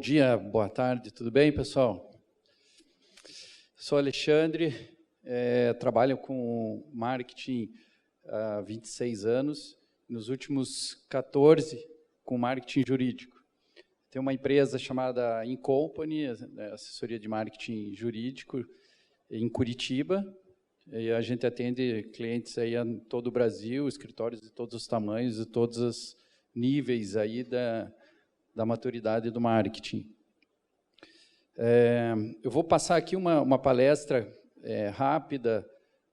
dia, boa tarde, tudo bem, pessoal? Sou Alexandre, trabalho com marketing há 26 anos, nos últimos 14 com marketing jurídico. Tem uma empresa chamada InCompany, assessoria de marketing jurídico, em Curitiba, e a gente atende clientes aí em todo o Brasil, escritórios de todos os tamanhos, de todos os níveis aí da maturidade do marketing. Eu vou passar aqui uma palestra rápida,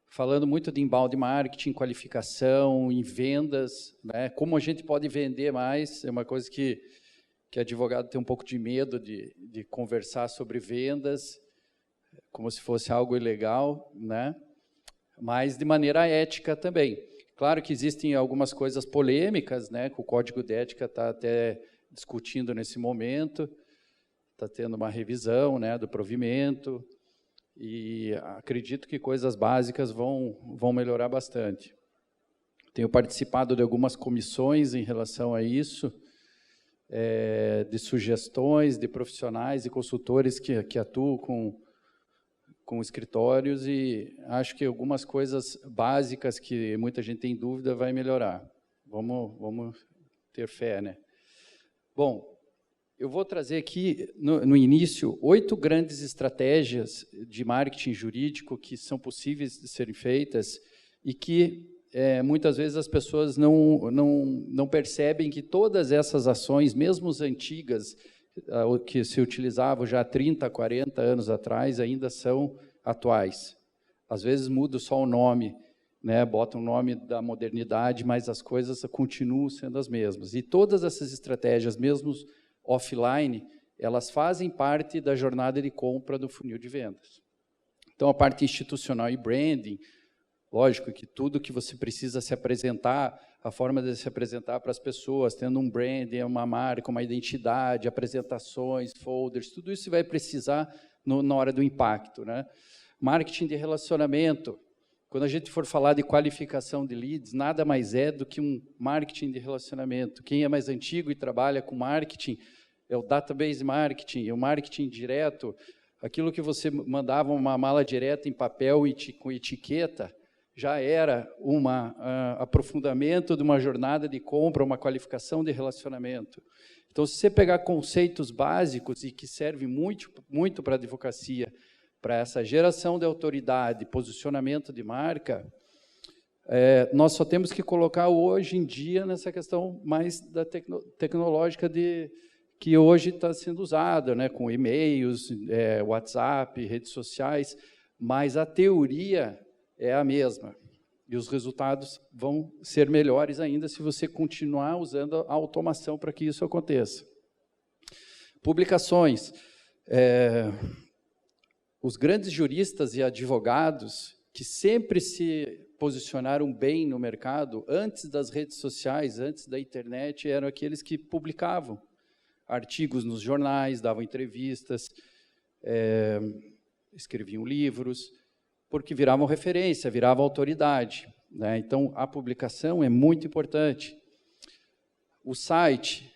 falando muito de inbound marketing, qualificação, em vendas, né? Como a gente pode vender mais, é uma coisa que advogado tem um pouco de medo de conversar sobre vendas, como se fosse algo ilegal, né? Mas de maneira ética também. Claro que existem algumas coisas polêmicas, né? Que o Código de Ética está até discutindo nesse momento, está tendo uma revisão, né, do provimento, e acredito que coisas básicas vão melhorar bastante. Tenho participado de algumas comissões em relação a isso, de sugestões de profissionais e consultores que atuam com escritórios, e acho que algumas coisas básicas que muita gente tem dúvida vai melhorar. Vamos ter fé, né? Bom, eu vou trazer aqui, no início, 8 grandes estratégias de marketing jurídico que são possíveis de serem feitas e que, muitas vezes, as pessoas não percebem que todas essas ações, mesmo as antigas, que se utilizavam já há 30, 40 anos atrás, ainda são atuais. Às vezes muda só o nome, né, bota o nome da modernidade, mas as coisas continuam sendo as mesmas. E todas essas estratégias, mesmo offline, elas fazem parte da jornada de compra do funil de vendas. Então, a parte institucional e branding, lógico que tudo que você precisa se apresentar, a forma de se apresentar para as pessoas, tendo um branding, uma marca, uma identidade, apresentações, folders, tudo isso vai precisar na hora do impacto, né? Marketing de relacionamento. Quando a gente for falar de qualificação de leads, nada mais é do que um marketing de relacionamento. Quem é mais antigo e trabalha com marketing é o database marketing, é o marketing direto. Aquilo que você mandava uma mala direta em papel e com etiqueta, já era um aprofundamento de uma jornada de compra, uma qualificação de relacionamento. Então, se você pegar conceitos básicos e que servem muito para a advocacia, para essa geração de autoridade, posicionamento de marca, nós só temos que colocar hoje em dia nessa questão mais da tecnológica que hoje está sendo usada, né, com e-mails, WhatsApp, redes sociais, mas a teoria é a mesma. E os resultados vão ser melhores ainda se você continuar usando a automação para que isso aconteça. Publicações. Os grandes juristas e advogados que sempre se posicionaram bem no mercado, antes das redes sociais, antes da internet, eram aqueles que publicavam artigos nos jornais, davam entrevistas, escreviam livros, porque viravam referência, viravam autoridade, né? Então, a publicação é muito importante. O site...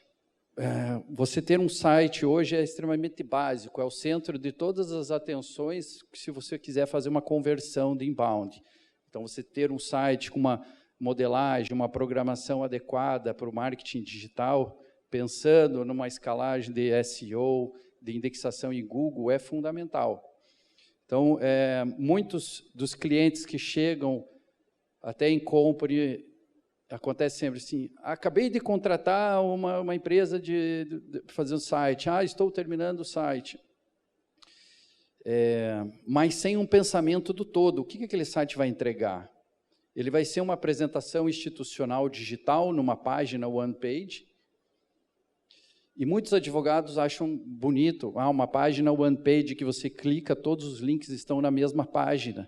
você ter um site hoje é extremamente básico, é o centro de todas as atenções se você quiser fazer uma conversão de inbound. Então, você ter um site com uma modelagem, uma programação adequada para o marketing digital, pensando numa escalagem de SEO, de indexação em Google, é fundamental. Então, muitos dos clientes que chegam até em company, acontece sempre assim, acabei de contratar uma empresa de fazer um site, estou terminando o site. Mas sem um pensamento do todo, o que aquele site vai entregar? Ele vai ser uma apresentação institucional digital numa página one page, e muitos advogados acham bonito, uma página one page que você clica, todos os links estão na mesma página.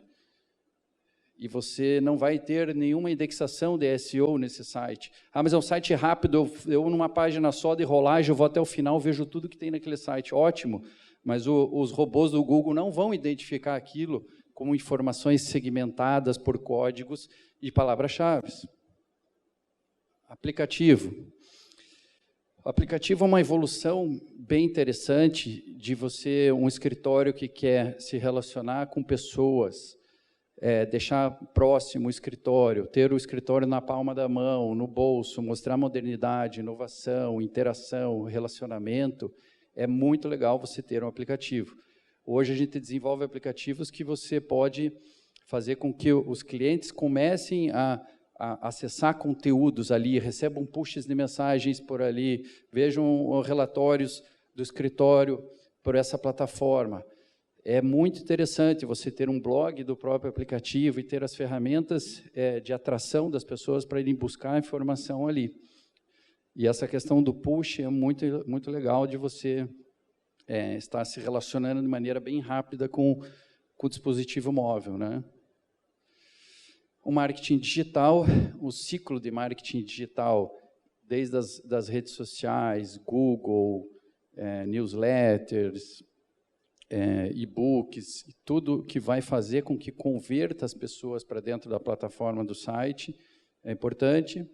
E você não vai ter nenhuma indexação de SEO nesse site. Mas é um site rápido, eu numa página só de rolagem, eu vou até o final, vejo tudo que tem naquele site. Ótimo, mas os robôs do Google não vão identificar aquilo como informações segmentadas por códigos e palavras-chave. Aplicativo. O aplicativo é uma evolução bem interessante de você, um escritório que quer se relacionar com pessoas, deixar próximo o escritório, ter o escritório na palma da mão, no bolso, mostrar modernidade, inovação, interação, relacionamento. É muito legal você ter um aplicativo. Hoje a gente desenvolve aplicativos que você pode fazer com que os clientes comecem a acessar conteúdos ali, recebam pushes de mensagens por ali, vejam relatórios do escritório por essa plataforma. É muito interessante você ter um blog do próprio aplicativo e ter as ferramentas de atração das pessoas para irem buscar informação ali. E essa questão do push é muito legal de você estar se relacionando de maneira bem rápida com o dispositivo móvel, né? O marketing digital, o ciclo de marketing digital, desde das redes sociais, Google, newsletters, e-books, tudo que vai fazer com que converta as pessoas para dentro da plataforma do site, é importante.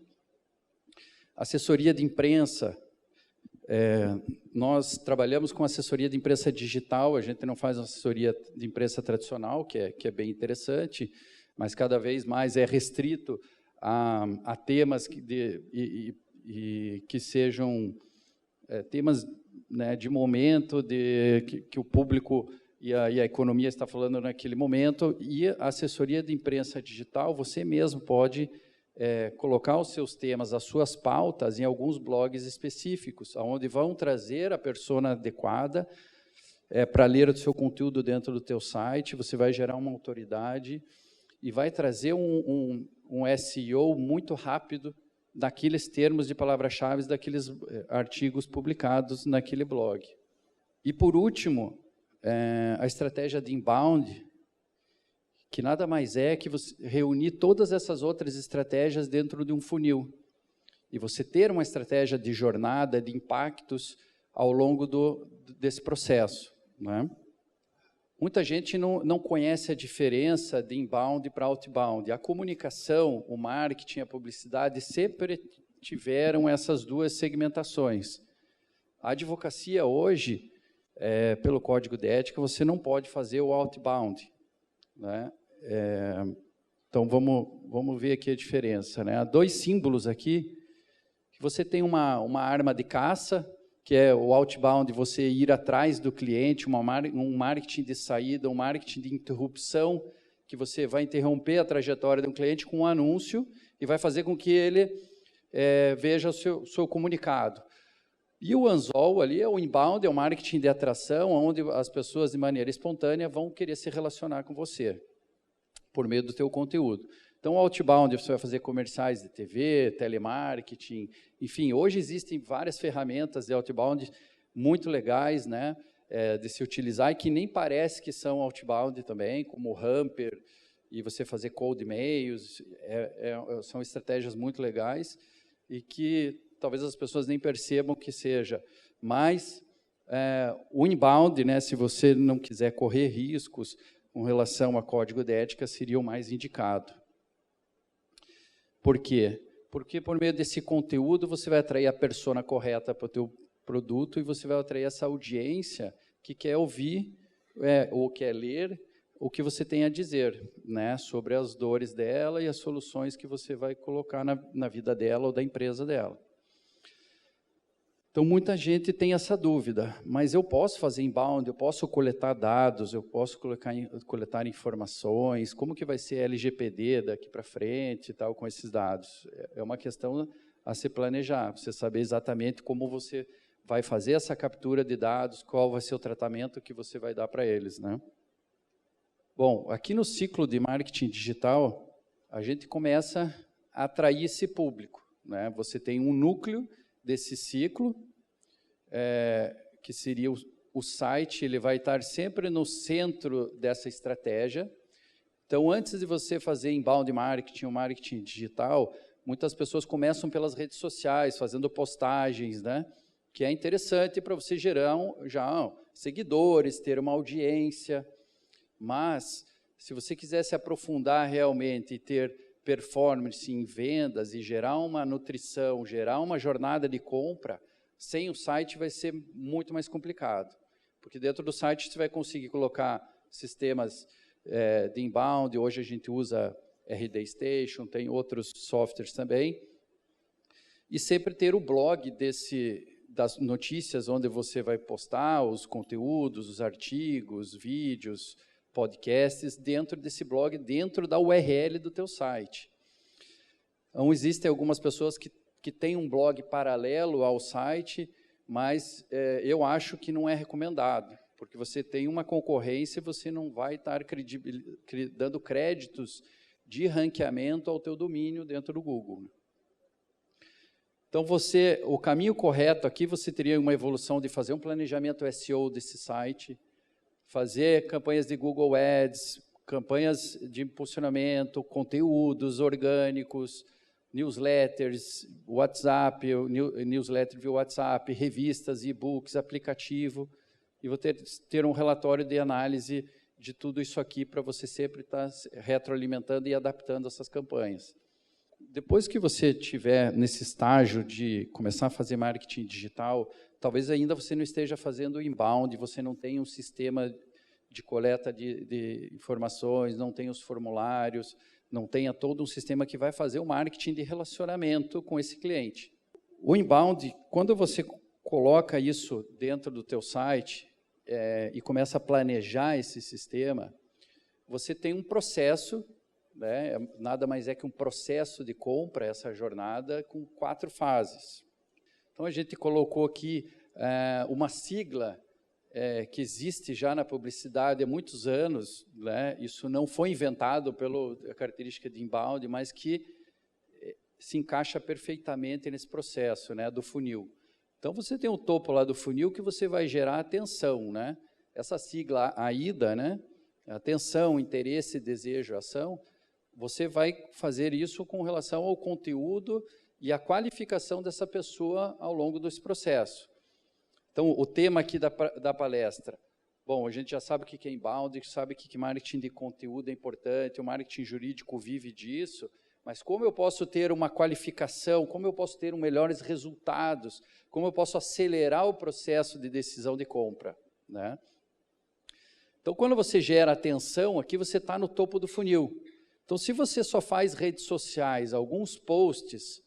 Assessoria de imprensa, nós trabalhamos com assessoria de imprensa digital, a gente não faz assessoria de imprensa tradicional, que é bem interessante, mas cada vez mais é restrito a temas que sejam temas, né, de momento, que o público e a economia está falando naquele momento, e a assessoria de imprensa digital, você mesmo pode colocar os seus temas, as suas pautas, em alguns blogs específicos, onde vão trazer a persona adequada para ler o seu conteúdo dentro do teu site, você vai gerar uma autoridade e vai trazer um SEO muito rápido daqueles termos de palavra-chave, daqueles artigos publicados naquele blog. E, por último, a estratégia de inbound, que nada mais é que você reunir todas essas outras estratégias dentro de um funil. E você ter uma estratégia de jornada, de impactos ao longo desse processo, né? Muita gente não conhece a diferença de inbound para outbound. A comunicação, o marketing, a publicidade sempre tiveram essas duas segmentações. A advocacia hoje, pelo Código de Ética, você não pode fazer o outbound, né? Então, vamos ver aqui a diferença, né? Há dois símbolos aqui, que você tem uma arma de caça, que é o outbound, você ir atrás do cliente, um marketing de saída, um marketing de interrupção, que você vai interromper a trajetória de um cliente com um anúncio e vai fazer com que ele veja o seu comunicado. E o anzol ali é o inbound, é o marketing de atração, onde as pessoas, de maneira espontânea, vão querer se relacionar com você, por meio do teu conteúdo. Então, o outbound, você vai fazer comerciais de TV, telemarketing, enfim, hoje existem várias ferramentas de outbound muito legais, né, de se utilizar e que nem parece que são outbound também, como o Hamper, e você fazer cold e-mails, são estratégias muito legais e que talvez as pessoas nem percebam que seja. Mas o inbound, né, se você não quiser correr riscos com relação a código de ética, seria o mais indicado. Por quê? Porque por meio desse conteúdo você vai atrair a persona correta para o teu produto e você vai atrair essa audiência que quer ouvir ou quer ler o que você tem a dizer, né, sobre as dores dela e as soluções que você vai colocar na vida dela ou da empresa dela. Então, muita gente tem essa dúvida, mas eu posso fazer inbound, eu posso coletar dados, eu posso coletar informações, como que vai ser LGPD daqui para frente e tal com esses dados? É uma questão a se planejar, você saber exatamente como você vai fazer essa captura de dados, qual vai ser o tratamento que você vai dar para eles, né? Bom, aqui no ciclo de marketing digital, a gente começa a atrair esse público, né? Você tem um núcleo desse ciclo, que seria o site, ele vai estar sempre no centro dessa estratégia. Então, antes de você fazer inbound marketing ou marketing digital, muitas pessoas começam pelas redes sociais, fazendo postagens, né? Que é interessante para você gerar já seguidores, ter uma audiência. Mas, se você quiser se aprofundar realmente e ter performance em vendas e gerar uma nutrição, gerar uma jornada de compra, Sem o site vai ser muito mais complicado, porque dentro do site você vai conseguir colocar sistemas de inbound, hoje a gente usa RD Station, tem outros softwares também, e sempre ter o blog das notícias, onde você vai postar os conteúdos, os artigos, vídeos, podcasts, dentro desse blog, dentro da URL do teu site. Então, existem algumas pessoas que têm um blog paralelo ao site, mas eu acho que não é recomendado, porque você tem uma concorrência e você não vai estar dando créditos de ranqueamento ao teu domínio dentro do Google. Então, o caminho correto aqui, você teria uma evolução de fazer um planejamento SEO desse site, fazer campanhas de Google Ads, campanhas de impulsionamento, conteúdos orgânicos, newsletters, WhatsApp, newsletter via WhatsApp, revistas, e-books, aplicativo, e vou ter um relatório de análise de tudo isso aqui para você sempre estar retroalimentando e adaptando essas campanhas. Depois que você estiver nesse estágio de começar a fazer marketing digital, talvez ainda você não esteja fazendo inbound, você não tenha um sistema de coleta de informações, não tenha os formulários, não tenha todo um sistema que vai fazer o marketing de relacionamento com esse cliente. O inbound, quando você coloca isso dentro do teu site e começa a planejar esse sistema, você tem um processo, né, nada mais é que um processo de compra, essa jornada, com 4 fases. Então, a gente colocou aqui uma sigla que existe já na publicidade há muitos anos, né? Isso não foi inventado pela característica de inbound, mas que se encaixa perfeitamente nesse processo, né, do funil. Então, você tem o topo lá do funil que você vai gerar atenção, né? Essa sigla AIDA, né? Atenção, interesse, desejo, ação. Você vai fazer isso com relação ao conteúdo e a qualificação dessa pessoa ao longo desse processo. Então, o tema aqui da palestra, bom, a gente já sabe o que é inbound, sabe que marketing de conteúdo é importante, o marketing jurídico vive disso, mas como eu posso ter uma qualificação, como eu posso ter melhores resultados, como eu posso acelerar o processo de decisão de compra, né? Então, quando você gera atenção, aqui você está no topo do funil. Então, se você só faz redes sociais, alguns posts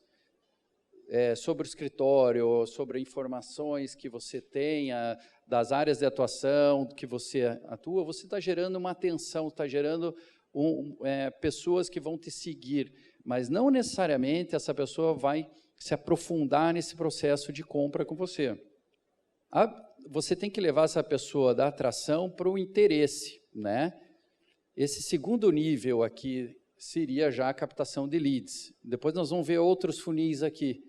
sobre o escritório, sobre informações que você tenha, das áreas de atuação que você atua, você está gerando uma atenção, está gerando pessoas que vão te seguir, mas não necessariamente essa pessoa vai se aprofundar nesse processo de compra com você. Você tem que levar essa pessoa da atração para o interesse, né? Esse segundo nível aqui seria já a captação de leads. Depois nós vamos ver outros funis aqui.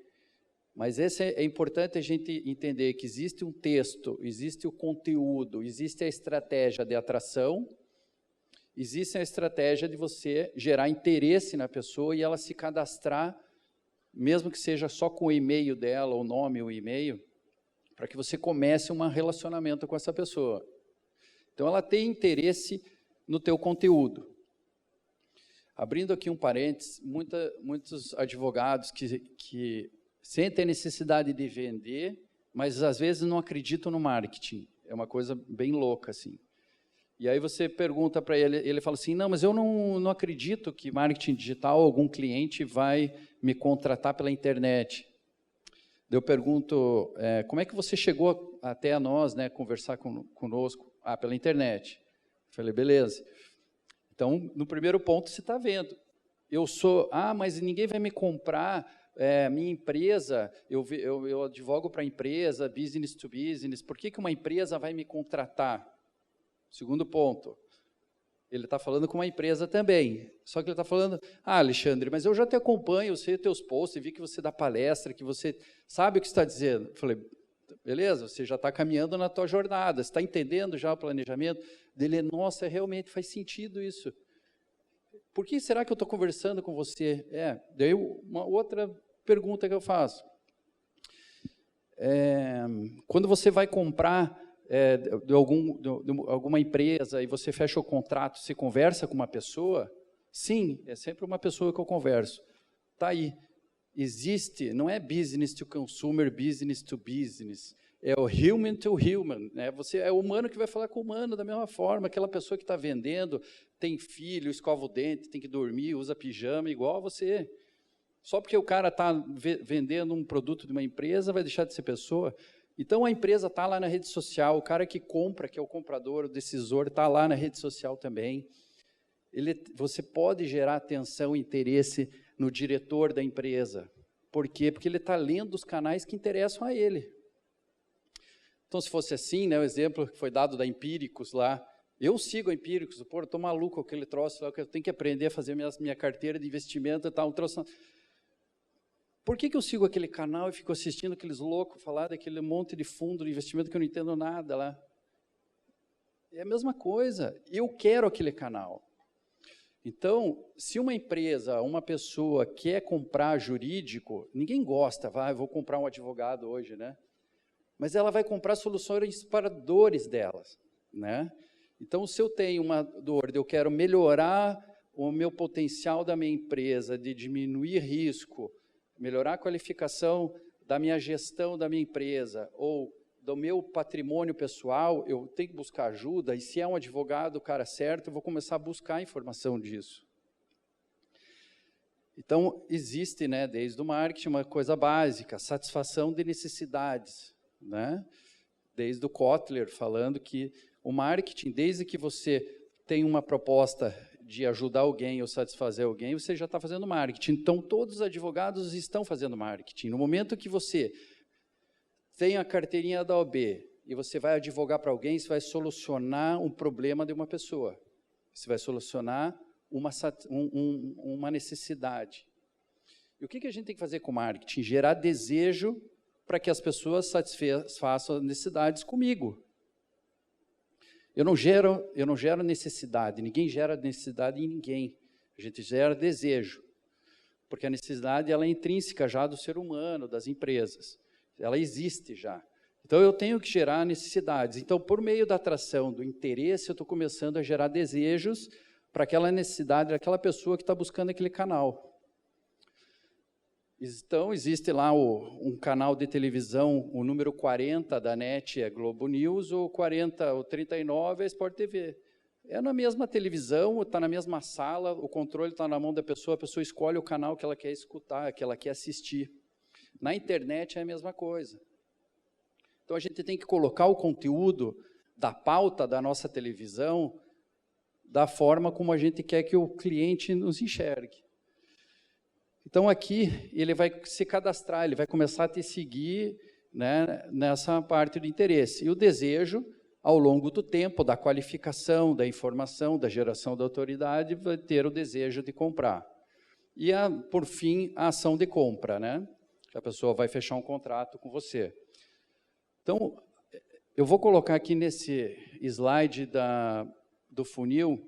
Mas esse é importante a gente entender que existe um texto, existe o conteúdo, existe a estratégia de atração, existe a estratégia de você gerar interesse na pessoa e ela se cadastrar, mesmo que seja só com o e-mail dela, o nome, o e-mail, para que você comece um relacionamento com essa pessoa. Então, ela tem interesse no teu conteúdo. Abrindo aqui um parênteses, muitos advogados que sentem a necessidade de vender, mas às vezes não acreditam no marketing. É uma coisa bem louca, assim. E aí você pergunta para ele, ele fala assim, não, mas eu não acredito que marketing digital, algum cliente vai me contratar pela internet. Eu pergunto, como é que você chegou até a nós, né, conversar conosco? Pela internet. Eu falei, beleza. Então, no primeiro ponto, você está vendo. Eu sou, mas ninguém vai me comprar, minha empresa, eu advogo para a empresa, business to business, por que uma empresa vai me contratar? Segundo ponto, ele está falando com uma empresa também, só que ele está falando, Alexandre, mas eu já te acompanho, eu sei os teus posts, vi que você dá palestra, que você sabe o que está dizendo. Eu falei, beleza, você já está caminhando na tua jornada, você está entendendo já o planejamento? Dele, nossa, realmente faz sentido isso. Por que será que eu estou conversando com você? Daí uma outra pergunta que eu faço. Quando você vai comprar de alguma empresa e você fecha o contrato, você conversa com uma pessoa? Sim, é sempre uma pessoa que eu converso. Está aí. existe, não é business to consumer, business to business, é o human to human, né? Você é o humano que vai falar com o humano da mesma forma, aquela pessoa que está vendendo, tem filho, escova o dente, tem que dormir, usa pijama, igual a você. Só porque o cara está vendendo um produto de uma empresa, vai deixar de ser pessoa? Então, a empresa está lá na rede social, o cara que compra, que é o comprador, o decisor, está lá na rede social também. Você pode gerar atenção e interesse no diretor da empresa. Por quê? Porque ele está lendo os canais que interessam a ele. Então, se fosse assim, né, o exemplo que foi dado da Empíricos lá, eu sigo a Empíricos, pô, eu estou maluco com aquele troço lá, que eu tenho que aprender a fazer minha carteira de investimento e tal, um troço. Por que eu sigo aquele canal e fico assistindo aqueles loucos falar daquele monte de fundo de investimento que eu não entendo nada lá? É a mesma coisa, eu quero aquele canal. Então, se uma empresa, uma pessoa quer comprar jurídico, ninguém gosta, eu vou comprar um advogado hoje, né? Mas ela vai comprar soluções para dores delas, né? Então, se eu tenho uma dor, eu quero melhorar o meu potencial da minha empresa, de diminuir risco, melhorar a qualificação da minha gestão da minha empresa, ou do meu patrimônio pessoal, eu tenho que buscar ajuda, e se é um advogado, o cara certo, eu vou começar a buscar informação disso. Então, existe, né, desde o marketing, uma coisa básica, satisfação de necessidades, né? Desde o Kotler, falando que o marketing, desde que você tem uma proposta de ajudar alguém ou satisfazer alguém, você já está fazendo marketing. Então, todos os advogados estão fazendo marketing. No momento que você tem a carteirinha da OAB e você vai advogar para alguém, você vai solucionar um problema de uma pessoa. Você vai solucionar uma necessidade. E o que a gente tem que fazer com o marketing? Gerar desejo para que as pessoas satisfaçam as necessidades comigo. Eu não gero necessidade, ninguém gera necessidade em ninguém. A gente gera desejo, porque a necessidade ela é intrínseca já do ser humano, das empresas. Ela existe já. Então, eu tenho que gerar necessidades. Então, por meio da atração, do interesse, eu estou começando a gerar desejos para aquela necessidade daquela pessoa que está buscando aquele canal. Então, existe lá um canal de televisão, o número 40 da NET é Globo News, o 39 é Sport TV. É na mesma televisão, está na mesma sala, o controle está na mão da pessoa, a pessoa escolhe o canal que ela quer escutar, que ela quer assistir. Na internet é a mesma coisa. Então, a gente tem que colocar o conteúdo da pauta da nossa televisão da forma como a gente quer que o cliente nos enxergue. Então, aqui, ele vai se cadastrar, ele vai começar a te seguir, né, nessa parte do interesse. E o desejo, ao longo do tempo, da qualificação, da informação, da geração da autoridade, vai ter o desejo de comprar. E, por fim, a ação de compra, né? A pessoa vai fechar um contrato com você. Então, eu vou colocar aqui nesse slide do funil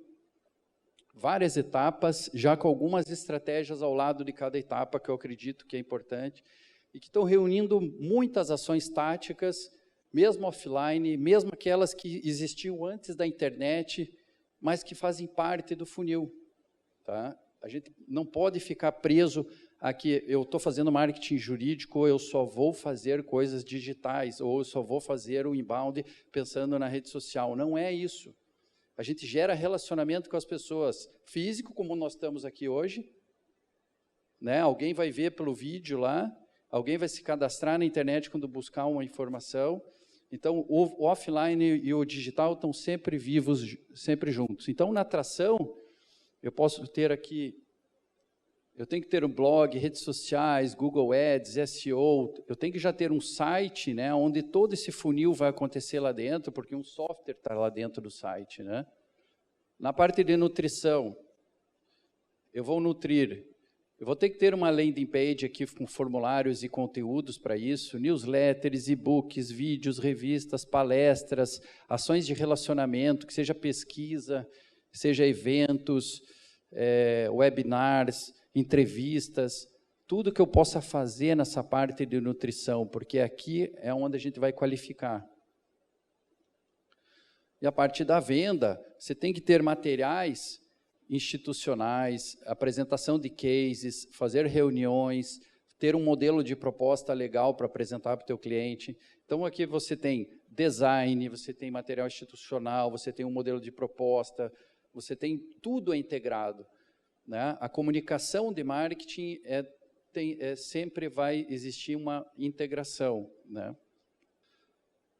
várias etapas, já com algumas estratégias ao lado de cada etapa, que eu acredito que é importante, e que estão reunindo muitas ações táticas, mesmo offline, mesmo aquelas que existiam antes da internet, mas que fazem parte do funil. Tá? A gente não pode ficar preso a que eu estou fazendo marketing jurídico, ou eu só vou fazer coisas digitais, ou eu só vou fazer o inbound pensando na rede social. Não é isso. A gente gera relacionamento com as pessoas, físico, como nós estamos aqui hoje, né? Alguém vai ver pelo vídeo lá, alguém vai se cadastrar na internet quando buscar uma informação. Então, o offline e o digital estão sempre vivos, sempre juntos. Então, na atração, eu posso ter aqui, eu tenho que ter um blog, redes sociais, Google Ads, SEO, eu tenho que já ter um site, né, onde todo esse funil vai acontecer lá dentro, porque um software está lá dentro do site, né? Na parte de nutrição, eu vou nutrir, eu vou ter que ter uma landing page aqui com formulários e conteúdos para isso, newsletters, e-books, vídeos, revistas, palestras, ações de relacionamento, que seja pesquisa, seja eventos, webinars, entrevistas, tudo que eu possa fazer nessa parte de nutrição, porque aqui é onde a gente vai qualificar. E a parte da venda, você tem que ter materiais institucionais, apresentação de cases, fazer reuniões, ter um modelo de proposta legal para apresentar para o teu cliente. Então, aqui você tem design, você tem material institucional, você tem um modelo de proposta, você tem tudo integrado, né? A comunicação de marketing sempre vai existir uma integração, né?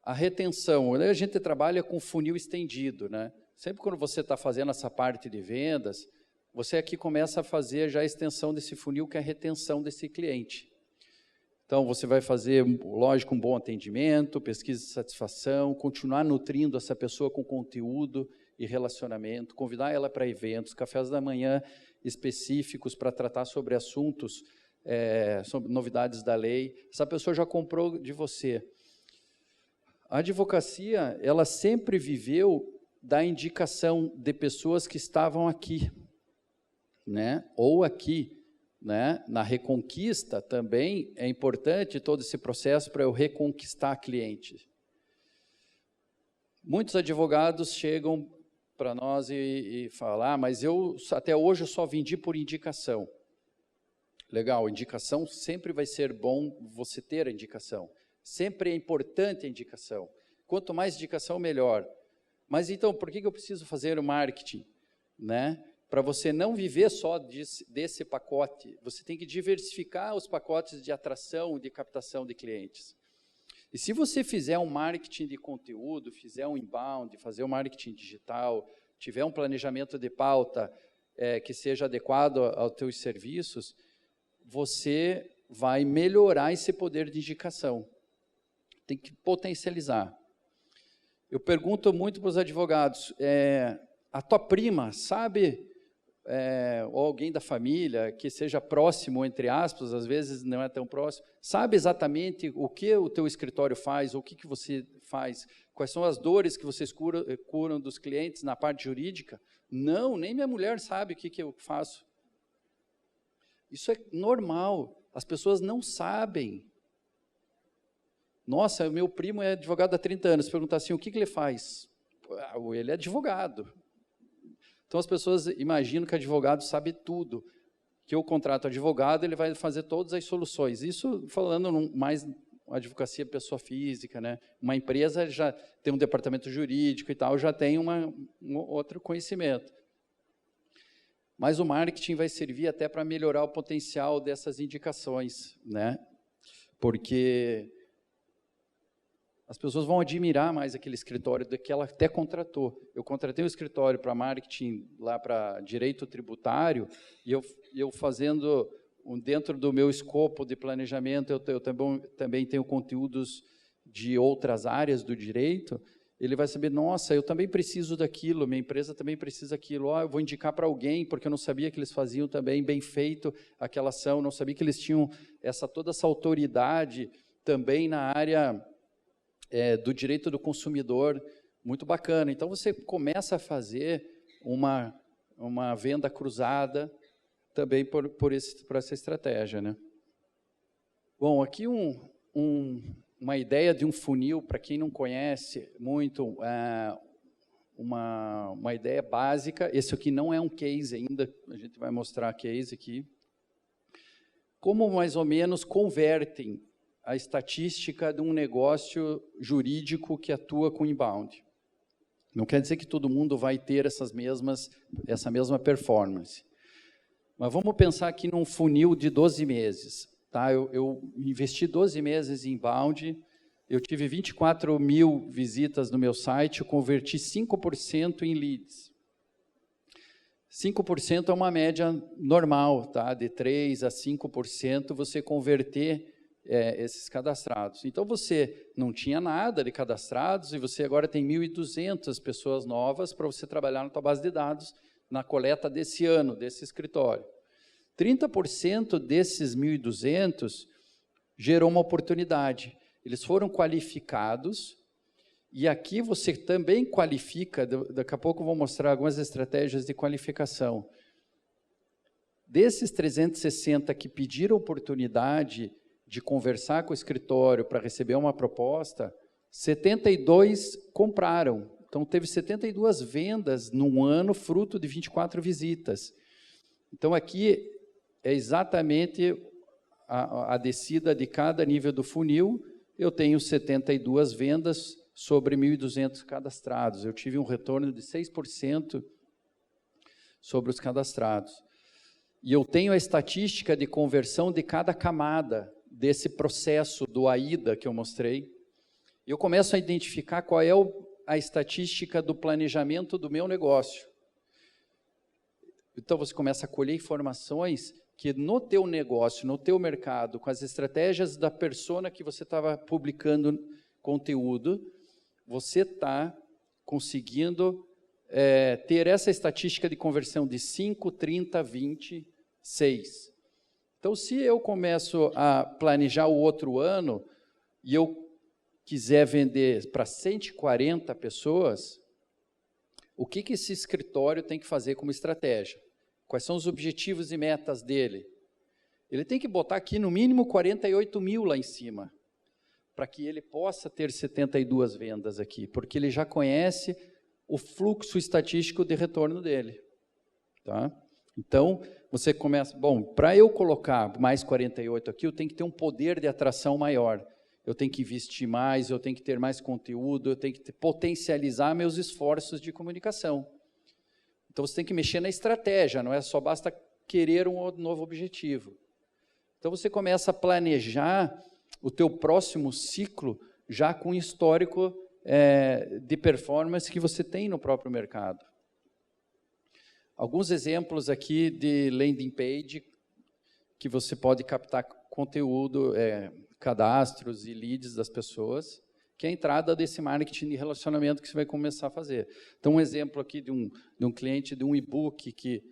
A retenção, a gente trabalha com funil estendido, né? Sempre quando você está fazendo essa parte de vendas, você aqui começa a fazer já a extensão desse funil, que é a retenção desse cliente. Então, você vai fazer, lógico, um bom atendimento, pesquisa de satisfação, continuar nutrindo essa pessoa com conteúdo e relacionamento, convidar ela para eventos, cafés da manhã específicos para tratar sobre assuntos, sobre novidades da lei. Essa pessoa já comprou de você. A advocacia, ela sempre viveu da indicação de pessoas que estavam aqui, né? Ou aqui, né? Na reconquista também é importante todo esse processo para eu reconquistar cliente. Muitos advogados chegam para nós e falam, mas até hoje eu só vendi por indicação. Legal, indicação sempre vai ser bom você ter a indicação. Sempre é importante a indicação. Quanto mais indicação, melhor. Mas então, por que eu preciso fazer o marketing? Né? Para você não viver só desse pacote, você tem que diversificar os pacotes de atração e de captação de clientes. E se você fizer um marketing de conteúdo, fizer um inbound, fazer um marketing digital, tiver um planejamento de pauta que seja adequado aos teus serviços, você vai melhorar esse poder de indicação. Tem que potencializar. Eu pergunto muito para os advogados, a tua prima sabe, ou alguém da família, que seja próximo, entre aspas, às vezes não é tão próximo, sabe exatamente o que o teu escritório faz, ou o que você faz, quais são as dores que vocês curam dos clientes na parte jurídica? Não, nem minha mulher sabe o que eu faço. Isso é normal, as pessoas não sabem. Nossa, o meu primo é advogado há 30 anos, perguntar assim, o que ele faz? Ele é advogado. Então as pessoas imaginam que advogado sabe tudo, que eu contrato advogado, ele vai fazer todas as soluções. Isso falando mais advocacia pessoa física, né? Uma empresa já tem um departamento jurídico e tal, já tem um outro conhecimento. Mas o marketing vai servir até para melhorar o potencial dessas indicações, né? Porque as pessoas vão admirar mais aquele escritório do que ela até contratou. Eu contratei um escritório para marketing, lá para direito tributário, e eu fazendo, dentro do meu escopo de planejamento, eu também tenho conteúdos de outras áreas do direito, ele vai saber, nossa, eu também preciso daquilo, minha empresa também precisa daquilo, eu vou indicar para alguém, porque eu não sabia que eles faziam também bem feito aquela ação, não sabia que eles tinham toda essa autoridade também na área do direito do consumidor, muito bacana. Então, você começa a fazer uma venda cruzada também por essa estratégia, né? Bom, aqui uma ideia de um funil, para quem não conhece muito, uma ideia básica. Esse aqui não é um case ainda, a gente vai mostrar case aqui. Como mais ou menos convertem a estatística de um negócio jurídico que atua com inbound. Não quer dizer que todo mundo vai ter essa mesma performance. Mas vamos pensar aqui num funil de 12 meses. Tá? Eu investi 12 meses em inbound, eu tive 24 mil visitas no meu site, eu converti 5% em leads. 5% é uma média normal, tá? De 3% a 5% você converter esses cadastrados. Então, você não tinha nada de cadastrados e você agora tem 1.200 pessoas novas para você trabalhar na tua base de dados na coleta desse ano, desse escritório. 30% desses 1.200 gerou uma oportunidade. Eles foram qualificados e aqui você também qualifica, daqui a pouco eu vou mostrar algumas estratégias de qualificação. Desses 360 que pediram oportunidade de conversar com o escritório para receber uma proposta, 72 compraram. Então, teve 72 vendas num ano, fruto de 24 visitas. Então, aqui é exatamente a descida de cada nível do funil, eu tenho 72 vendas sobre 1.200 cadastrados. Eu tive um retorno de 6% sobre os cadastrados. E eu tenho a estatística de conversão de cada camada desse processo do AIDA que eu mostrei. Eu começo a identificar qual é a estatística do planejamento do meu negócio. Então, você começa a colher informações que no teu negócio, no teu mercado, com as estratégias da persona que você estava publicando conteúdo, você está conseguindo ter essa estatística de conversão de 5, 30, 20, 6. Então, se eu começo a planejar o outro ano e eu quiser vender para 140 pessoas, o que esse escritório tem que fazer como estratégia? Quais são os objetivos e metas dele? Ele tem que botar aqui no mínimo 48 mil lá em cima, para que ele possa ter 72 vendas aqui, porque ele já conhece o fluxo estatístico de retorno dele. Tá? Então, você começa, bom, para eu colocar mais 48 aqui, eu tenho que ter um poder de atração maior. Eu tenho que investir mais, eu tenho que ter mais conteúdo, eu tenho que potencializar meus esforços de comunicação. Então, você tem que mexer na estratégia, não é só basta querer um novo objetivo. Então, você começa a planejar o teu próximo ciclo já com histórico de performance que você tem no próprio mercado. Alguns exemplos aqui de landing page que você pode captar conteúdo, cadastros e leads das pessoas, que é a entrada desse marketing de relacionamento que você vai começar a fazer. Então, um exemplo aqui de um cliente, de um e-book que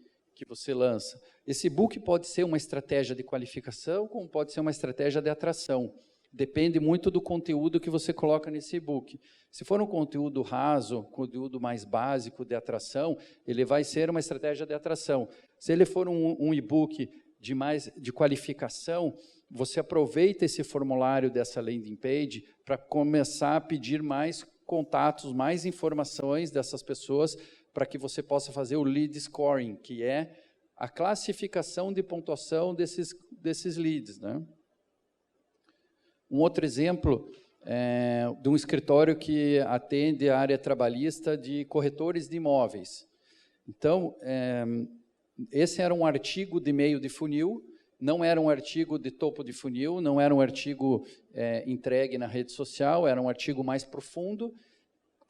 você lança. Esse e-book pode ser uma estratégia de qualificação, como pode ser uma estratégia de atração. Depende muito do conteúdo que você coloca nesse e-book. Se for um conteúdo raso, conteúdo mais básico de atração, ele vai ser uma estratégia de atração. Se ele for um e-book de qualificação, você aproveita esse formulário dessa landing page para começar a pedir mais contatos, mais informações dessas pessoas, para que você possa fazer o lead scoring, que é a classificação de pontuação desses leads, né? Um outro exemplo de um escritório que atende a área trabalhista de corretores de imóveis. Então, esse era um artigo de meio de funil, não era um artigo de topo de funil, não era um artigo entregue na rede social, era um artigo mais profundo,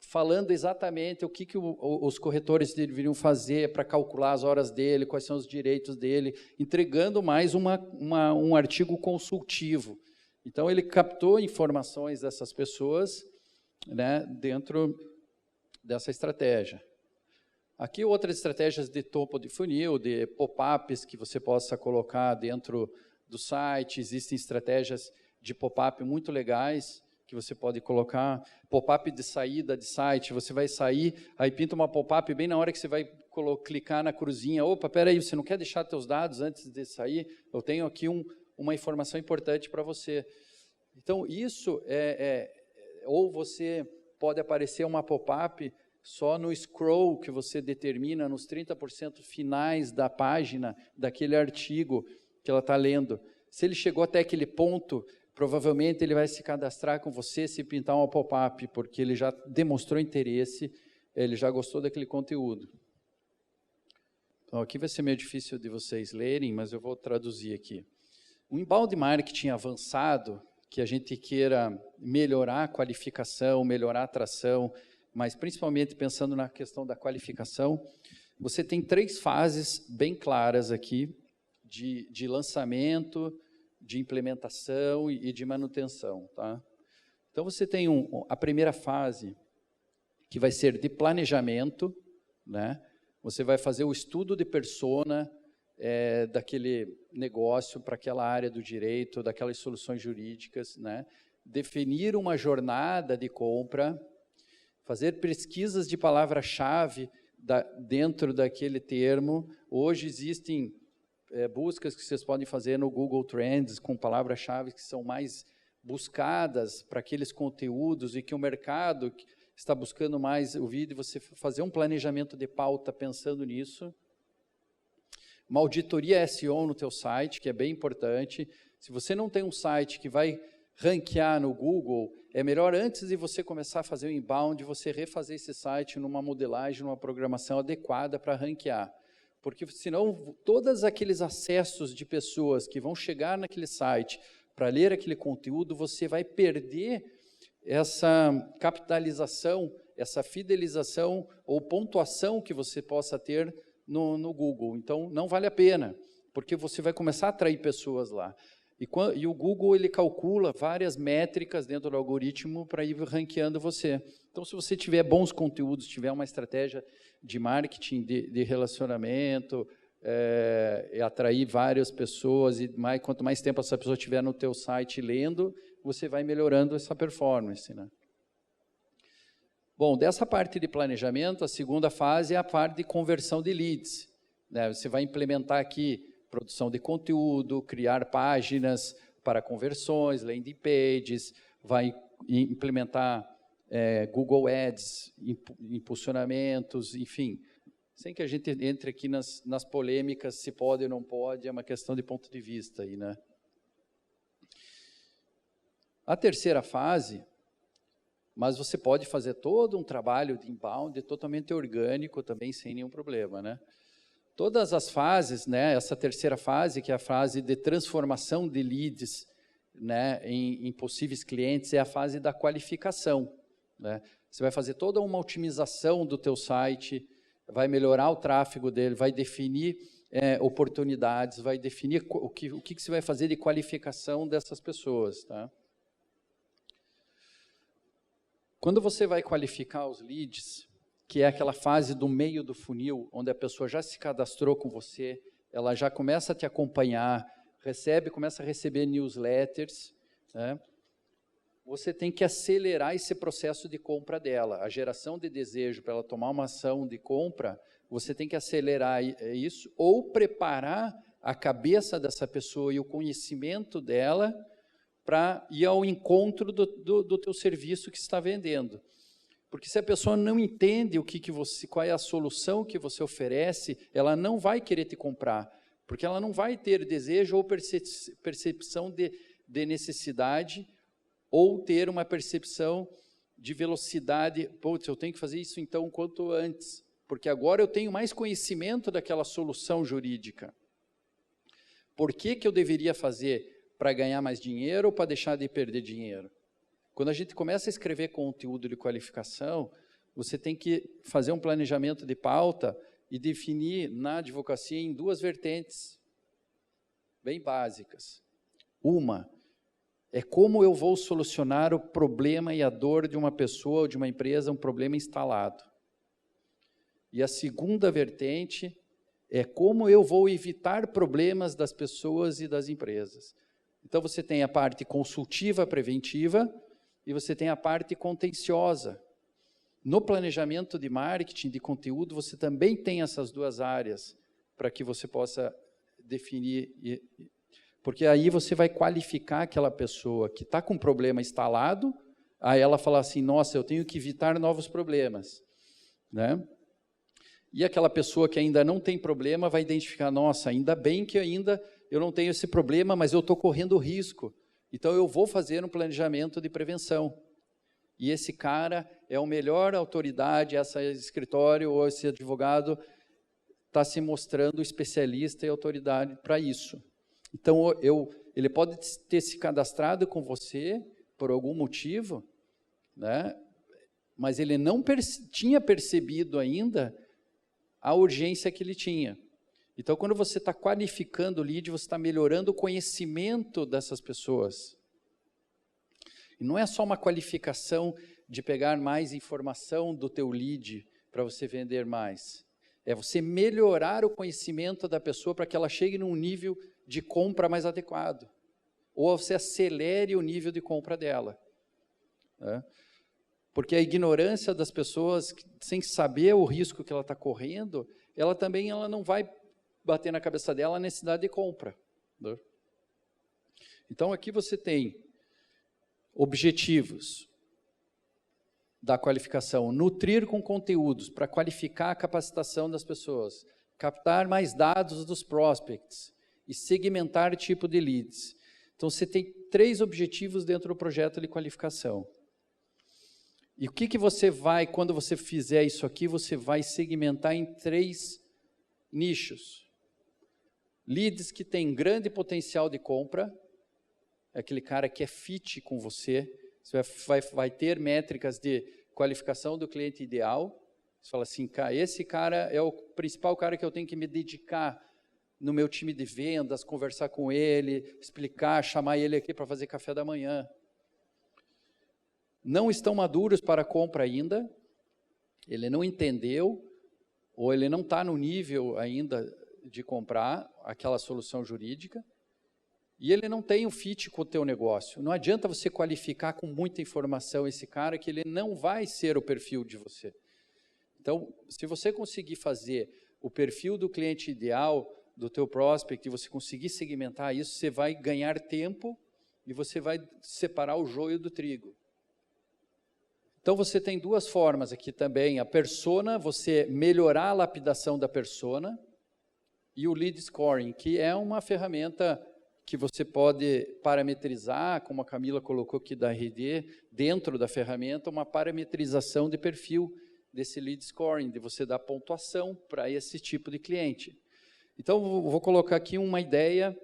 falando exatamente o que os corretores deveriam fazer para calcular as horas dele, quais são os direitos dele, entregando mais um artigo consultivo. Então, ele captou informações dessas pessoas, né, dentro dessa estratégia. Aqui, outras estratégias de topo de funil, de pop-ups que você possa colocar dentro do site. Existem estratégias de pop-up muito legais que você pode colocar. Pop-up de saída de site, você vai sair, aí pinta uma pop-up bem na hora que você vai clicar na cruzinha. Opa, peraí, você não quer deixar teus dados antes de sair? Eu tenho aqui uma informação importante para você. Então, isso ou você pode aparecer uma pop-up só no scroll que você determina nos 30% finais da página daquele artigo que ela está lendo. Se ele chegou até aquele ponto, provavelmente ele vai se cadastrar com você se pintar uma pop-up, porque ele já demonstrou interesse, ele já gostou daquele conteúdo. Então, aqui vai ser meio difícil de vocês lerem, mas eu vou traduzir aqui. O inbound marketing avançado, que a gente queira melhorar a qualificação, melhorar a atração, mas principalmente pensando na questão da qualificação, você tem 3 fases bem claras aqui de lançamento, de implementação e de manutenção. Tá? Então, você tem a primeira fase, que vai ser de planejamento, né? Você vai fazer o estudo de persona, daquele negócio para aquela área do direito, daquelas soluções jurídicas, né? Definir uma jornada de compra, fazer pesquisas de palavra-chave dentro daquele termo. Hoje existem buscas que vocês podem fazer no Google Trends com palavras-chave que são mais buscadas para aqueles conteúdos e que o mercado está buscando mais ouvir, e você fazer um planejamento de pauta pensando nisso. Uma auditoria SEO no teu site, que é bem importante. Se você não tem um site que vai ranquear no Google, é melhor antes de você começar a fazer o inbound, você refazer esse site numa modelagem, numa programação adequada para ranquear. Porque senão, todos aqueles acessos de pessoas que vão chegar naquele site para ler aquele conteúdo, você vai perder essa capitalização, essa fidelização ou pontuação que você possa ter no Google. Então, não vale a pena, porque você vai começar a atrair pessoas lá. E o Google, ele calcula várias métricas dentro do algoritmo para ir ranqueando você. Então, se você tiver bons conteúdos, tiver uma estratégia de marketing, de relacionamento, e atrair várias pessoas, e quanto mais tempo essa pessoa estiver no teu site lendo, você vai melhorando essa performance, né? Bom, dessa parte de planejamento, a segunda fase é a parte de conversão de leads, né? Você vai implementar aqui produção de conteúdo, criar páginas para conversões, landing pages, vai implementar Google Ads, impulsionamentos, enfim. Sem que a gente entre aqui nas polêmicas, se pode ou não pode, é uma questão de ponto de vista aí, né? A terceira fase, mas você pode fazer todo um trabalho de inbound totalmente orgânico também, sem nenhum problema, né? Todas as fases, né, essa terceira fase, que é a fase de transformação de leads, né, em possíveis clientes, é a fase da qualificação, né? Você vai fazer toda uma otimização do teu site, vai melhorar o tráfego dele, vai definir oportunidades, vai definir o que você vai fazer de qualificação dessas pessoas, tá? Quando você vai qualificar os leads, que é aquela fase do meio do funil, onde a pessoa já se cadastrou com você, ela já começa a te acompanhar, começa a receber newsletters, né? Você tem que acelerar esse processo de compra dela. A geração de desejo para ela tomar uma ação de compra, você tem que acelerar isso, ou preparar a cabeça dessa pessoa e o conhecimento dela para ir ao encontro do teu serviço que você está vendendo. Porque se a pessoa não entende qual é a solução que você oferece, ela não vai querer te comprar, porque ela não vai ter desejo ou percepção de necessidade, ou ter uma percepção de velocidade. Putz, eu tenho que fazer isso então o quanto antes, porque agora eu tenho mais conhecimento daquela solução jurídica. Por que eu deveria fazer? Para ganhar mais dinheiro ou para deixar de perder dinheiro? Quando a gente começa a escrever conteúdo de qualificação, você tem que fazer um planejamento de pauta e definir na advocacia em duas vertentes bem básicas. Uma é como eu vou solucionar o problema e a dor de uma pessoa ou de uma empresa, um problema instalado. E a segunda vertente é como eu vou evitar problemas das pessoas e das empresas. Então, você tem a parte consultiva preventiva e você tem a parte contenciosa. No planejamento de marketing, de conteúdo, você também tem essas duas áreas para que você possa definir, porque aí você vai qualificar aquela pessoa que está com um problema instalado, aí ela fala assim, nossa, eu tenho que evitar novos problemas, né? E aquela pessoa que ainda não tem problema vai identificar, nossa, ainda bem que eu não tenho esse problema, mas eu estou correndo risco. Então, eu vou fazer um planejamento de prevenção. E esse cara é a melhor autoridade, esse escritório ou esse advogado está se mostrando especialista e autoridade para isso. Então, ele pode ter se cadastrado com você por algum motivo, né? Mas ele não tinha percebido ainda a urgência que ele tinha. Então, quando você está qualificando o lead, você está melhorando o conhecimento dessas pessoas. E não é só uma qualificação de pegar mais informação do teu lead para você vender mais. É você melhorar o conhecimento da pessoa para que ela chegue num nível de compra mais adequado. Ou você acelere o nível de compra dela, né? Porque a ignorância das pessoas, sem saber o risco que ela está correndo, ela não vai bater na cabeça dela a necessidade de compra, né? Então, aqui você tem objetivos da qualificação: nutrir com conteúdos para qualificar a capacitação das pessoas, captar mais dados dos prospects e segmentar tipo de leads. Então, você tem 3 objetivos dentro do projeto de qualificação. E o que você vai, quando você fizer isso aqui, você vai segmentar em 3 nichos. Leads que têm grande potencial de compra, é aquele cara que é fit com você, você vai ter métricas de qualificação do cliente ideal. Você fala assim, esse cara é o principal cara que eu tenho que me dedicar no meu time de vendas, conversar com ele, explicar, chamar ele aqui para fazer café da manhã. Não estão maduros para a compra ainda, ele não entendeu, ou ele não está no nível ainda de comprar aquela solução jurídica, e ele não tem o fit com o teu negócio. Não adianta você qualificar com muita informação esse cara, que ele não vai ser o perfil de você. Então, se você conseguir fazer o perfil do cliente ideal, do teu prospect, e você conseguir segmentar isso, você vai ganhar tempo e você vai separar o joio do trigo. Então, você tem 2 formas aqui também. A persona, você melhorar a lapidação da persona, e o lead scoring, que é uma ferramenta que você pode parametrizar, como a Camila colocou aqui da RD, dentro da ferramenta, uma parametrização de perfil desse lead scoring, de você dar pontuação para esse tipo de cliente. Então, vou colocar aqui uma ideia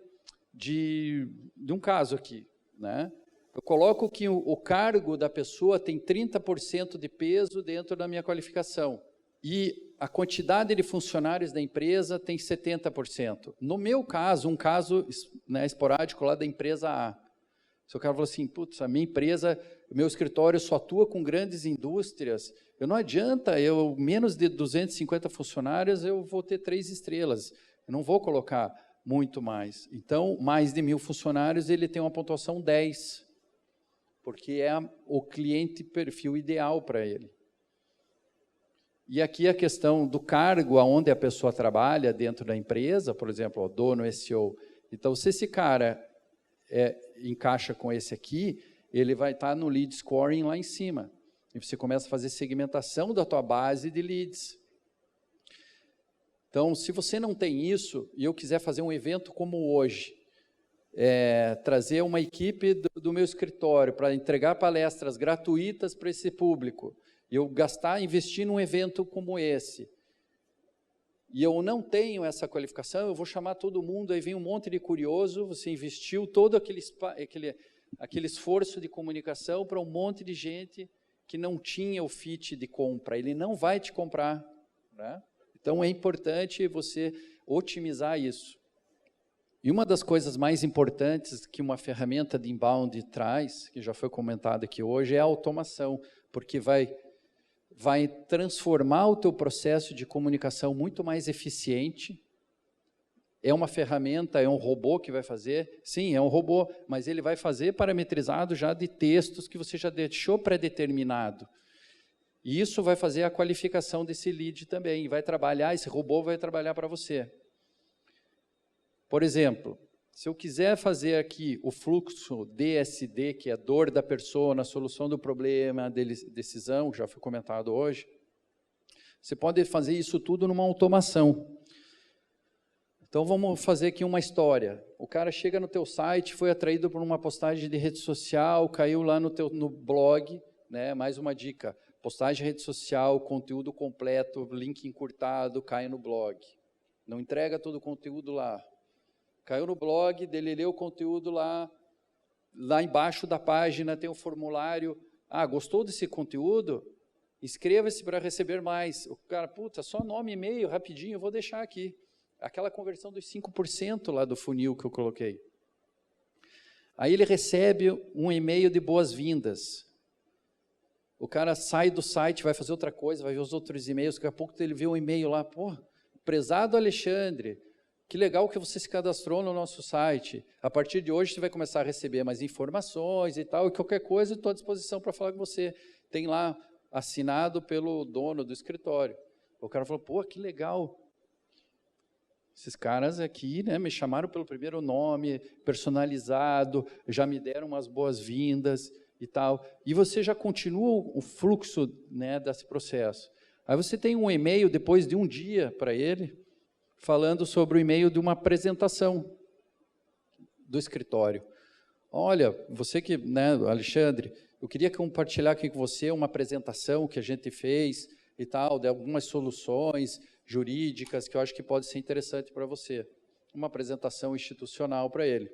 de um caso aqui, né? Eu coloco que o cargo da pessoa tem 30% de peso dentro da minha qualificação e a quantidade de funcionários da empresa tem 70%. No meu caso, um caso, né, esporádico lá da empresa A. Se o cara falou assim, putz, a minha empresa, meu escritório só atua com grandes indústrias, não adianta, menos de 250 funcionários, eu vou ter 3 estrelas. Eu não vou colocar muito mais. Então, mais de 1.000 funcionários, ele tem uma pontuação 10, porque é o cliente perfil ideal para ele. E aqui a questão do cargo, aonde a pessoa trabalha dentro da empresa, por exemplo, o dono SEO. Então, se esse cara encaixa com esse aqui, ele vai estar no lead scoring lá em cima. E você começa a fazer segmentação da tua base de leads. Então, se você não tem isso, e eu quiser fazer um evento como hoje, trazer uma equipe do meu escritório para entregar palestras gratuitas para esse público, eu investir num evento como esse, e eu não tenho essa qualificação, eu vou chamar todo mundo, aí vem um monte de curioso, você investiu todo aquele esforço de comunicação para um monte de gente que não tinha o fit de compra, ele não vai te comprar, né? Então, é importante você otimizar isso. E uma das coisas mais importantes que uma ferramenta de inbound traz, que já foi comentado aqui hoje, é a automação, porque vai transformar o teu processo de comunicação muito mais eficiente. É uma ferramenta, é um robô que vai fazer? Sim, é um robô, mas ele vai fazer parametrizado já de textos que você já deixou pré-determinado. E isso vai fazer a qualificação desse lead também, esse robô vai trabalhar para você. Por exemplo, se eu quiser fazer aqui o fluxo DSD, que é dor da persona, solução do problema, decisão, que já foi comentado hoje, você pode fazer isso tudo numa automação. Então, vamos fazer aqui uma história. O cara chega no teu site, foi atraído por uma postagem de rede social, caiu lá no blog, né? Mais uma dica, postagem de rede social, conteúdo completo, link encurtado, cai no blog. Não entrega todo o conteúdo lá. Caiu no blog, dele leu o conteúdo lá embaixo da página tem um formulário. Gostou desse conteúdo? Inscreva-se para receber mais. O cara, só nome e e-mail, rapidinho, eu vou deixar aqui. Aquela conversão dos 5% lá do funil que eu coloquei. Aí ele recebe um e-mail de boas-vindas. O cara sai do site, vai fazer outra coisa, vai ver os outros e-mails, daqui a pouco ele vê um e-mail lá, prezado Alexandre, que legal que você se cadastrou no nosso site. A partir de hoje você vai começar a receber mais informações e tal, e qualquer coisa estou à disposição para falar com você. Tem lá assinado pelo dono do escritório. O cara falou, que legal. Esses caras aqui, né, me chamaram pelo primeiro nome, personalizado, já me deram umas boas-vindas e tal. E você já continua o fluxo, né, desse processo. Aí você tem um e-mail depois de um dia para ele, falando sobre o e-mail de uma apresentação do escritório. olha, você que, né, Alexandre, eu queria compartilhar aqui com você uma apresentação que a gente fez e tal, de algumas soluções jurídicas que eu acho que pode ser interessante para você. Uma apresentação institucional para ele.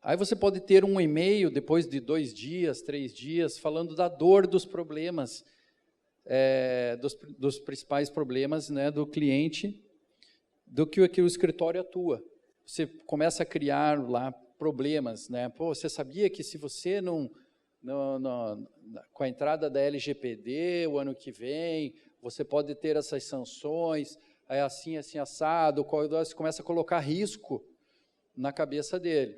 Aí você pode ter um e-mail, depois de 2 dias, 3 dias, falando da dor dos problemas, dos principais problemas, né, do cliente, do que o escritório atua. Você começa a criar lá problemas, né? Pô, você sabia que se você com a entrada da LGPD o ano que vem, você pode ter essas sanções, é assim, assim, assado, você começa a colocar risco na cabeça dele.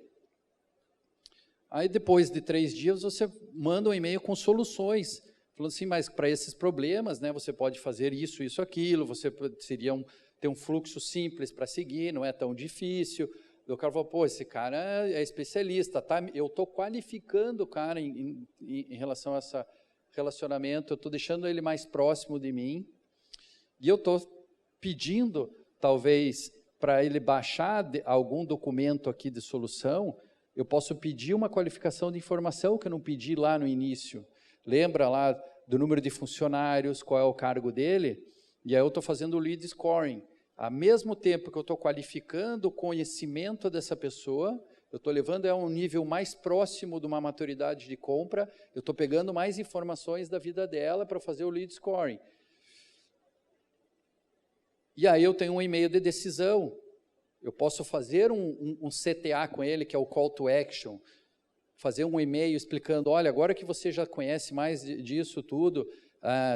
Aí, depois de 3 dias, você manda um e-mail com soluções, falando assim, mas para esses problemas, né, você pode fazer isso, isso, aquilo, você ter um fluxo simples para seguir, não é tão difícil. O cara falou, pô, esse cara é especialista, tá? Eu estou qualificando o cara em relação a esse relacionamento, eu estou deixando ele mais próximo de mim, e eu estou pedindo, talvez, para ele baixar algum documento aqui de solução, eu posso pedir uma qualificação de informação que eu não pedi lá no início. Lembra lá do número de funcionários, qual é o cargo dele? E aí eu estou fazendo o lead scoring. Ao mesmo tempo que eu estou qualificando o conhecimento dessa pessoa, eu estou levando a um nível mais próximo de uma maturidade de compra, eu estou pegando mais informações da vida dela para fazer o lead scoring. E aí eu tenho um e-mail de decisão. Eu posso fazer um CTA com ele, que é o Call to Action, fazer um e-mail explicando, olha, agora que você já conhece mais disso tudo,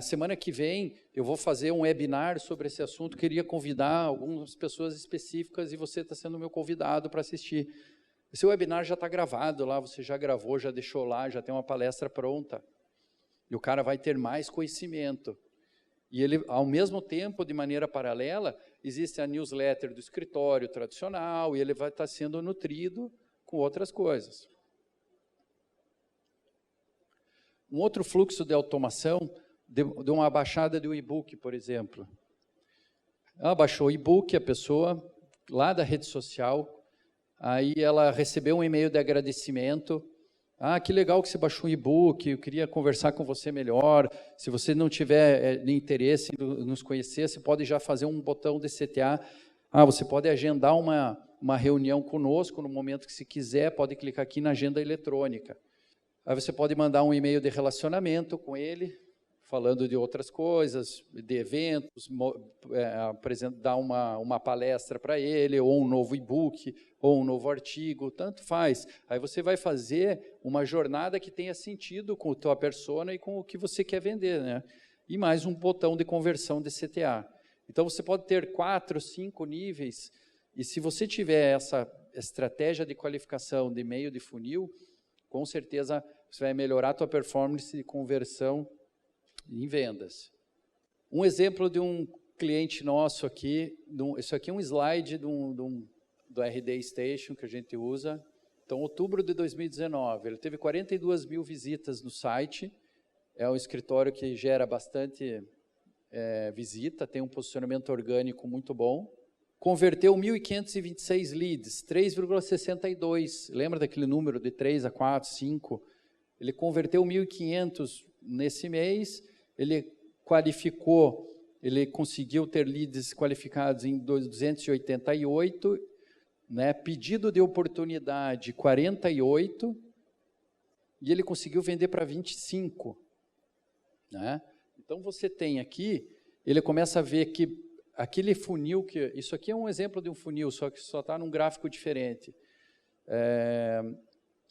semana que vem eu vou fazer um webinar sobre esse assunto, queria convidar algumas pessoas específicas e você está sendo meu convidado para assistir. Esse webinar já está gravado lá, você já gravou, já deixou lá, já tem uma palestra pronta. E o cara vai ter mais conhecimento. E ele, ao mesmo tempo, de maneira paralela, existe a newsletter do escritório tradicional e ele vai estar sendo nutrido com outras coisas. Um outro fluxo de automação de uma baixada de um e-book, por exemplo. Ela baixou o e-book, a pessoa, lá da rede social, aí ela recebeu um e-mail de agradecimento. Ah, que legal que você baixou um e-book, eu queria conversar com você melhor. Se você não tiver interesse em nos conhecer, você pode já fazer um botão de CTA. Você pode agendar uma reunião conosco no momento que se quiser, pode clicar aqui na agenda eletrônica. Aí você pode mandar um e-mail de relacionamento com ele, falando de outras coisas, de eventos, dar uma palestra para ele, ou um novo e-book, ou um novo artigo, tanto faz. Aí você vai fazer uma jornada que tenha sentido com a tua persona e com o que você quer vender, né? E mais um botão de conversão de CTA. Então, você pode ter 4, 5 níveis, e se você tiver essa estratégia de qualificação de meio de funil, com certeza você vai melhorar a tua performance de conversão em vendas. Um exemplo de um cliente nosso aqui, isso aqui é um slide do RD Station que a gente usa. Então, outubro de 2019, ele teve 42 mil visitas no site, é um escritório que gera bastante visita, tem um posicionamento orgânico muito bom. Converteu 1.526 leads, 3,62. Lembra daquele número de 3 a 4, 5? Ele converteu 1.500 nesse mês, ele qualificou, ele conseguiu ter leads qualificados em 288, né? Pedido de oportunidade 48, e ele conseguiu vender para 25. Né? Então, você tem aqui, ele começa a ver que aquele funil, isso aqui é um exemplo de um funil, só que só está num gráfico diferente.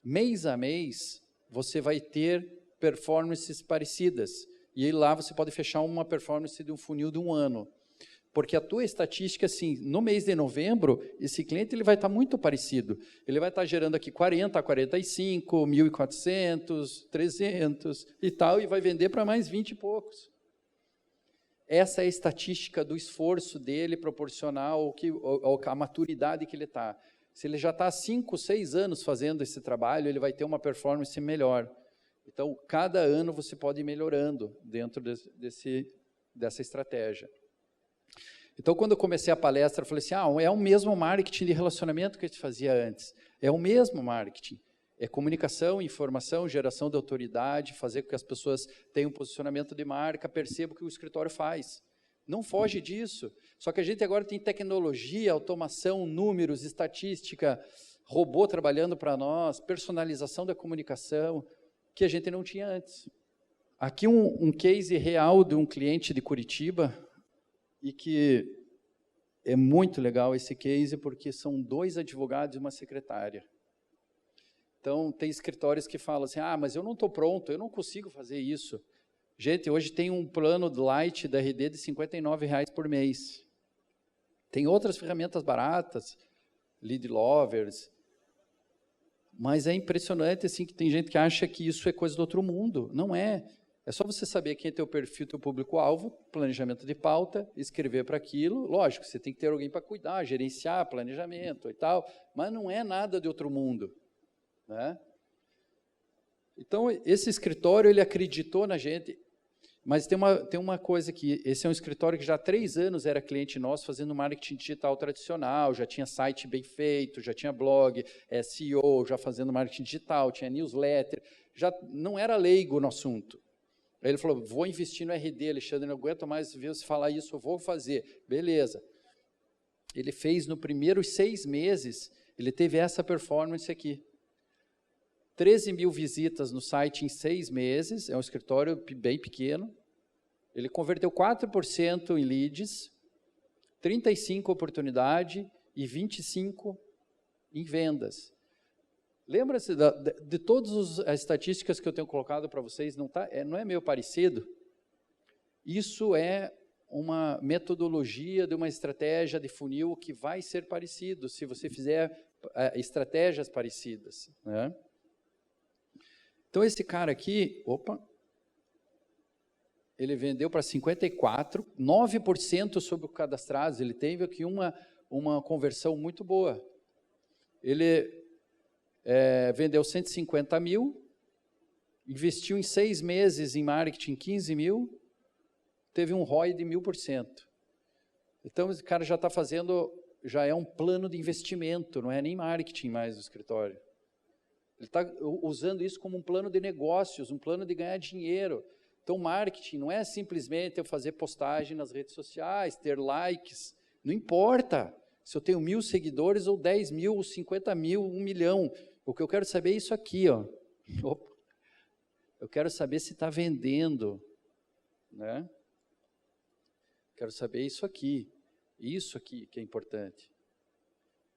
Mês a mês, você vai ter performances parecidas. E aí lá você pode fechar uma performance de um funil de um ano. Porque a tua estatística, assim, no mês de novembro, esse cliente ele vai estar muito parecido. Ele vai estar gerando aqui 40, 45, 1.400, 300 e tal, e vai vender para mais 20 e poucos. Essa é a estatística do esforço dele proporcional à maturidade que ele está. Se ele já está há 5, 6 anos fazendo esse trabalho, ele vai ter uma performance melhor. Então, cada ano você pode ir melhorando dentro dessa estratégia. Então, quando eu comecei a palestra, eu falei assim, é o mesmo marketing de relacionamento que a gente fazia antes. É o mesmo marketing. É comunicação, informação, geração de autoridade, fazer com que as pessoas tenham um posicionamento de marca, percebam o que o escritório faz. Não foge disso. Só que a gente agora tem tecnologia, automação, números, estatística, robô trabalhando para nós, personalização da comunicação, que a gente não tinha antes. Aqui um case real de um cliente de Curitiba, e que é muito legal esse case, porque são 2 advogados e uma secretária. Então, tem escritórios que falam assim, mas eu não estou pronto, eu não consigo fazer isso. Gente, hoje tem um plano de light da RD de R$ 59,00 por mês. Tem outras ferramentas baratas, Lead Lovers, mas é impressionante assim, que tem gente que acha que isso é coisa do outro mundo. Não é. É só você saber quem é teu perfil, teu público-alvo, planejamento de pauta, escrever para aquilo. Lógico, você tem que ter alguém para cuidar, gerenciar, planejamento e tal, mas não é nada de outro mundo. Né? Então, esse escritório, ele acreditou na gente, mas tem uma coisa aqui, esse é um escritório que já há 3 anos era cliente nosso, fazendo marketing digital tradicional, já tinha site bem feito, já tinha blog, SEO, já fazendo marketing digital, tinha newsletter, já não era leigo no assunto. Aí ele falou, vou investir no RD, Alexandre, não aguento mais ver você falar isso, eu vou fazer. Beleza. Ele fez no primeiros 6 meses, ele teve essa performance aqui. 13.000 visitas no site em 6 meses, é um escritório bem pequeno. Ele converteu 4% em leads, 35 oportunidade e 25 em vendas. Lembra-se de todas as estatísticas que eu tenho colocado para vocês, não é meio parecido? Isso é uma metodologia de uma estratégia de funil que vai ser parecido, se você fizer estratégias parecidas. Né? Então, esse cara aqui, ele vendeu para 54, 9% sobre o cadastrados, ele teve aqui uma conversão muito boa. Ele vendeu 150 mil, investiu em 6 meses em marketing 15 mil, teve um ROI de 1000%. Então, esse cara já está fazendo, já é um plano de investimento, não é nem marketing mais do escritório. Ele está usando isso como um plano de negócios, um plano de ganhar dinheiro. Então, marketing não é simplesmente eu fazer postagem nas redes sociais, ter likes, não importa se eu tenho 1.000 seguidores ou 10 mil, ou 50 mil, 1 milhão. O que eu quero saber é isso aqui, ó. Eu quero saber se está vendendo, né? Quero saber isso aqui que é importante.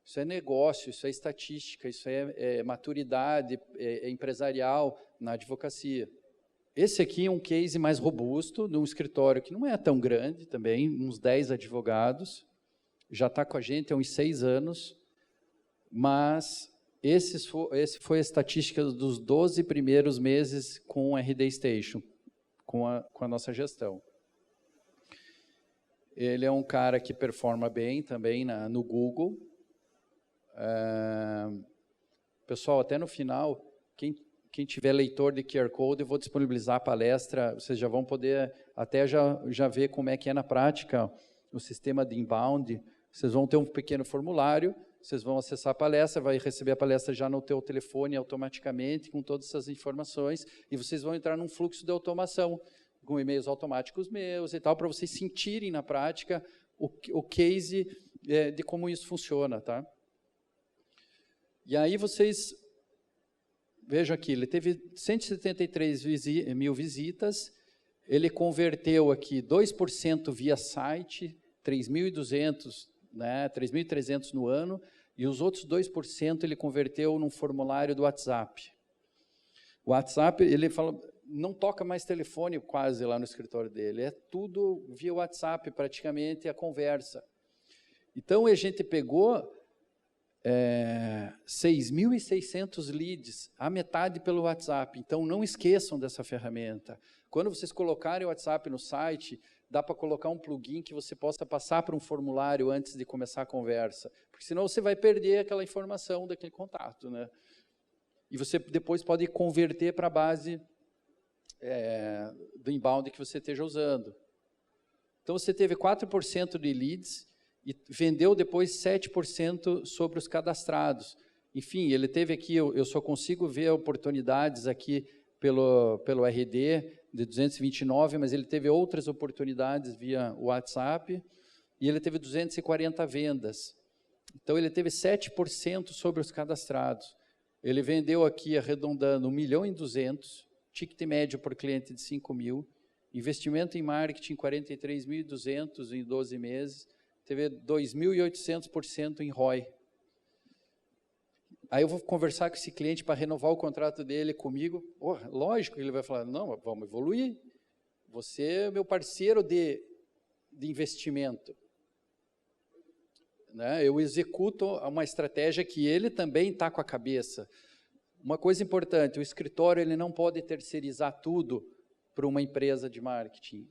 Isso é negócio, isso é estatística, isso é maturidade empresarial na advocacia. Esse aqui é um case mais robusto, de um escritório que não é tão grande também, uns 10 advogados, já está com a gente há uns 6 anos, mas esse foi a estatística dos 12 primeiros meses com o RD Station, com a nossa gestão. Ele é um cara que performa bem também no Google. Pessoal, até no final, quem tiver leitor de QR Code, eu vou disponibilizar a palestra, vocês já vão poder até já ver como é que é na prática o sistema de inbound. Vocês vão ter um pequeno formulário, vocês vão acessar a palestra, vai receber a palestra já no teu telefone automaticamente, com todas essas informações, e vocês vão entrar num fluxo de automação, com e-mails automáticos meus e tal, para vocês sentirem na prática o case de como isso funciona, tá? E aí vocês, vejam aqui, ele teve 173 mil visitas, ele converteu aqui 2% via site, 3.200, né, 3.300 no ano, e os outros 2% ele converteu num formulário do WhatsApp. O WhatsApp, ele fala, não toca mais telefone quase lá no escritório dele, é tudo via WhatsApp praticamente, a conversa. Então a gente pegou 6.600 leads, a metade pelo WhatsApp. Então, não esqueçam dessa ferramenta. Quando vocês colocarem o WhatsApp no site, dá para colocar um plugin que você possa passar para um formulário antes de começar a conversa, porque senão você vai perder aquela informação daquele contato, né? E você depois pode converter para a base do inbound que você esteja usando. Então, você teve 4% de leads, e vendeu depois 7% sobre os cadastrados. Enfim, ele teve aqui, eu só consigo ver oportunidades aqui pelo RD de 229, mas ele teve outras oportunidades via WhatsApp, e ele teve 240 vendas. Então, ele teve 7% sobre os cadastrados. Ele vendeu aqui, arredondando, 1.200.000, ticket médio por cliente de 5.000, investimento em marketing 43.200 em 12 meses, teve 2.800% em ROI. Aí eu vou conversar com esse cliente para renovar o contrato dele comigo. Oh, lógico que ele vai falar, não, vamos evoluir. Você é meu parceiro de investimento. Né? Eu executo uma estratégia que ele também está com a cabeça. Uma coisa importante, o escritório ele não pode terceirizar tudo para uma empresa de marketing.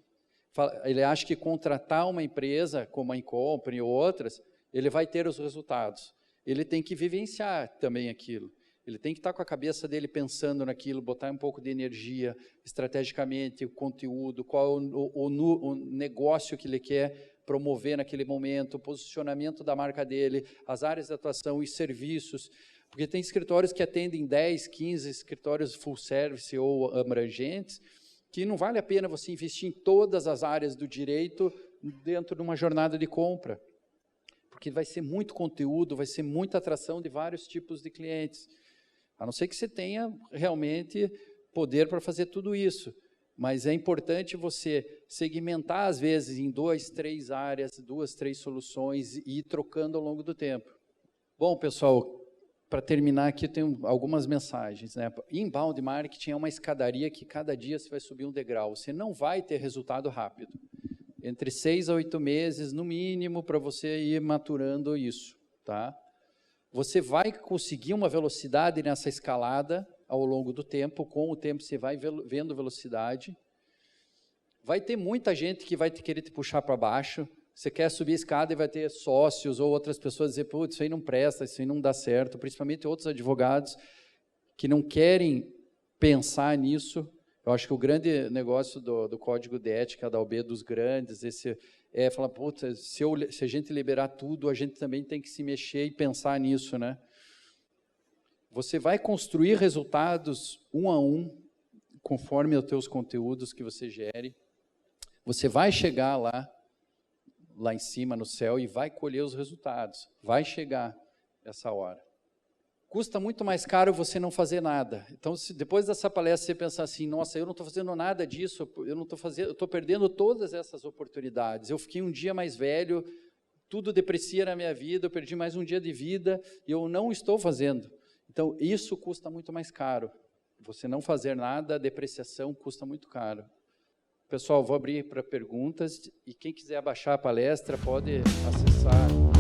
Ele acha que contratar uma empresa, como a Incompany ou outras, ele vai ter os resultados. Ele tem que vivenciar também aquilo. Ele tem que estar com a cabeça dele pensando naquilo, botar um pouco de energia, estrategicamente, o conteúdo, qual o negócio que ele quer promover naquele momento, o posicionamento da marca dele, as áreas de atuação e serviços. Porque tem escritórios que atendem 10, 15 escritórios full service ou abrangentes, que não vale a pena você investir em todas as áreas do direito dentro de uma jornada de compra. Porque vai ser muito conteúdo, vai ser muita atração de vários tipos de clientes. A não ser que você tenha realmente poder para fazer tudo isso. Mas é importante você segmentar, às vezes, em 2, 3 áreas, 2, 3 soluções e ir trocando ao longo do tempo. Bom, pessoal, para terminar aqui, eu tenho algumas mensagens. Né? Inbound marketing é uma escadaria que cada dia você vai subir um degrau. Você não vai ter resultado rápido. Entre 6 a 8 meses, no mínimo, para você ir maturando isso. Tá? Você vai conseguir uma velocidade nessa escalada ao longo do tempo, com o tempo você vai vendo velocidade. Vai ter muita gente que vai querer te puxar para baixo. Você quer subir a escada e vai ter sócios ou outras pessoas dizer, putz, isso aí não presta, isso aí não dá certo, principalmente outros advogados que não querem pensar nisso. Eu acho que o grande negócio do código de ética da OAB dos grandes, é falar, putz, se a gente liberar tudo, a gente também tem que se mexer e pensar nisso, né? Você vai construir resultados um a um, conforme os teus conteúdos que você gere. Você vai chegar lá em cima no céu e vai colher os resultados. Vai chegar essa hora. Custa muito mais caro você não fazer nada. Então, se depois dessa palestra você pensar assim, nossa, eu não estou fazendo nada disso, eu estou perdendo todas essas oportunidades. Eu fiquei um dia mais velho, tudo deprecia na minha vida, eu perdi mais um dia de vida e eu não estou fazendo. Então, isso custa muito mais caro. Você não fazer nada, a depreciação custa muito caro. Pessoal, vou abrir para perguntas e quem quiser abaixar a palestra pode acessar